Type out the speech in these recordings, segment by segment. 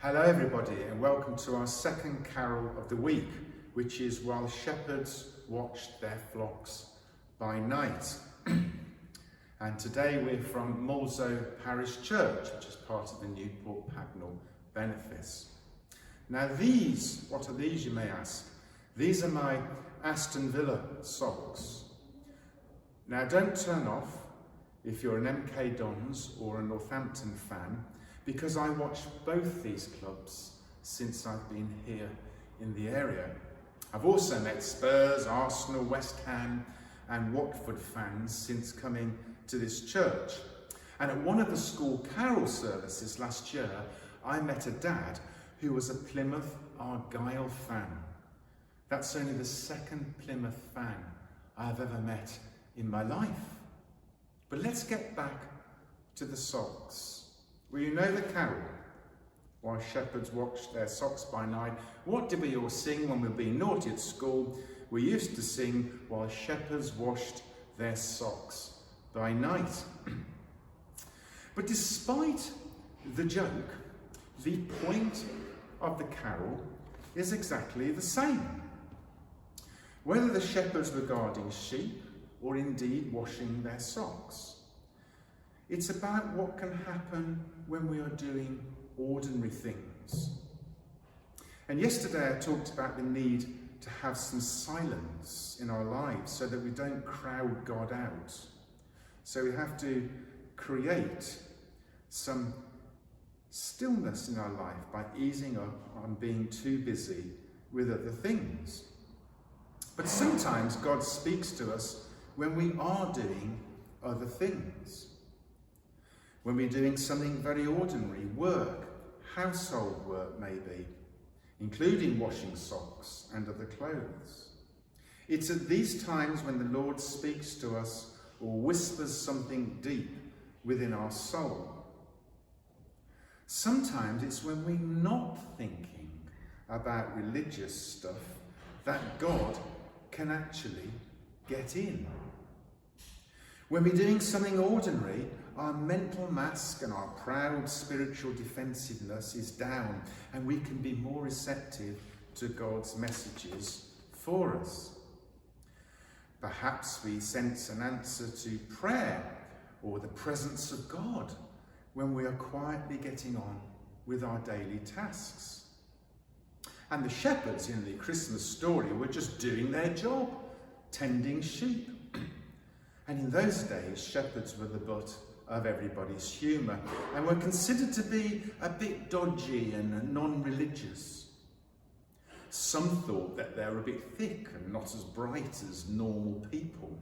Hello everybody, and welcome to our second carol of the week, which is While Shepherds Watched Their Flocks by Night. And today we're from Mulzo Parish Church, which is part of the Newport Pagnell benefice. Now what are these, you may ask? These are my Aston Villa socks. Now don't turn off if you're an MK Dons or a Northampton fan, because I watched both these clubs since I've been here in the area. I've also met Spurs, Arsenal, West Ham and Watford fans since coming to this church. And at one of the school carol services last year, I met a dad who was a Plymouth Argyle fan. That's only the second Plymouth fan I've ever met in my life. But let's get back to the socks. Well, you know the carol, While Shepherds Watched Their Socks by Night. What did we all sing when we were being naughty at school? We used to sing While Shepherds Washed Their Socks by Night. But despite the joke, the point of the carol is exactly the same. Whether the shepherds were guarding sheep or indeed washing their socks, it's about what can happen when we are doing ordinary things. And yesterday I talked about the need to have some silence in our lives so that we don't crowd God out. So we have to create some stillness in our life by easing up on being too busy with other things. But sometimes God speaks to us when we are doing other things. When we're doing something very ordinary, work, household work maybe, including washing socks and other clothes. It's at these times when the Lord speaks to us or whispers something deep within our soul. Sometimes it's when we're not thinking about religious stuff that God can actually get in. When we're doing something ordinary, our mental mask and our proud spiritual defensiveness is down, and we can be more receptive to God's messages for us. Perhaps we sense an answer to prayer or the presence of God when we are quietly getting on with our daily tasks. And the shepherds in the Christmas story were just doing their job, tending sheep. And in those days, shepherds were the butt of everybody's humour and were considered to be a bit dodgy and non-religious. Some thought that they were a bit thick and not as bright as normal people.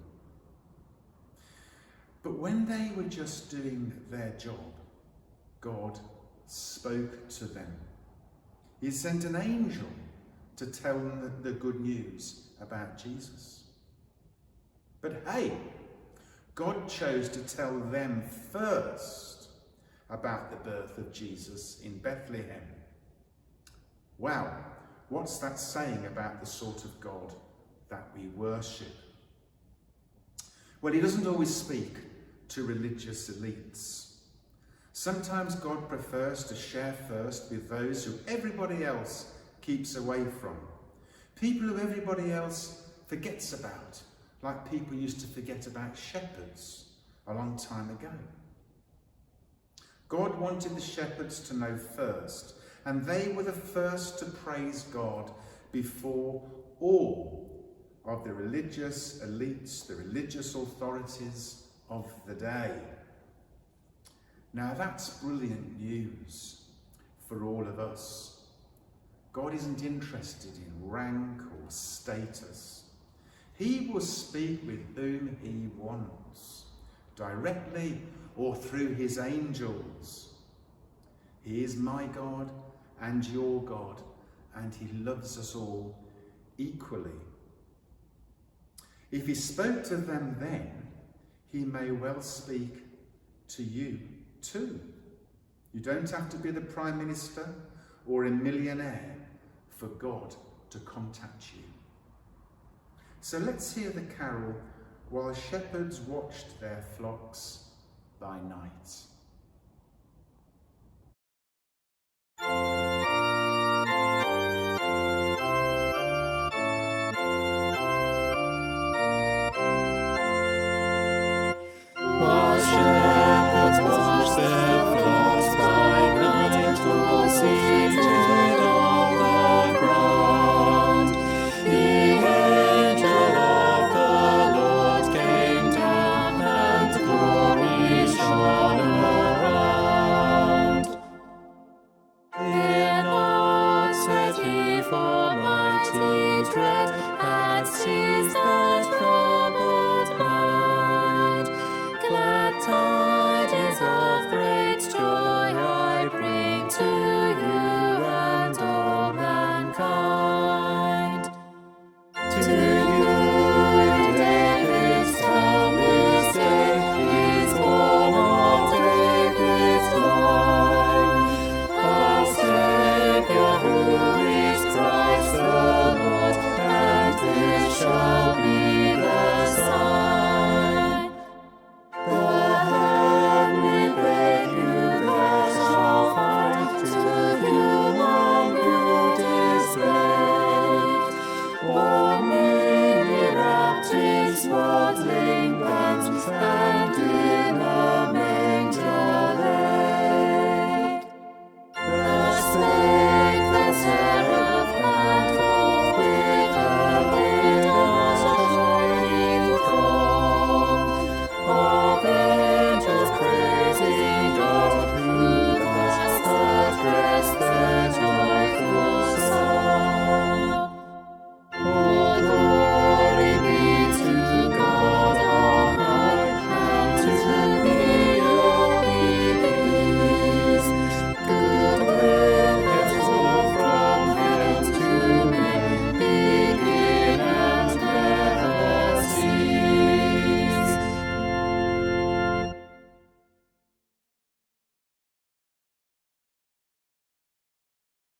But when they were just doing their job, God spoke to them. He sent an angel to tell them the good news about Jesus. But hey, God chose to tell them first about the birth of Jesus in Bethlehem. Wow, what's that saying about the sort of God that we worship? Well, he doesn't always speak to religious elites. Sometimes God prefers to share first with those who everybody else keeps away from. People who everybody else forgets about, like people used to forget about shepherds a long time ago. God wanted the shepherds to know first, and they were the first to praise God before all of the religious elites, the religious authorities of the day. Now that's brilliant news for all of us. God isn't interested in rank or status. He will speak with whom he wants, directly or through his angels. He is my God and your God, and he loves us all equally. If he spoke to them then, he may well speak to you too. You don't have to be the Prime Minister or a millionaire for God to contact you. So let's hear the carol, While Shepherds Watched Their Flocks by Night.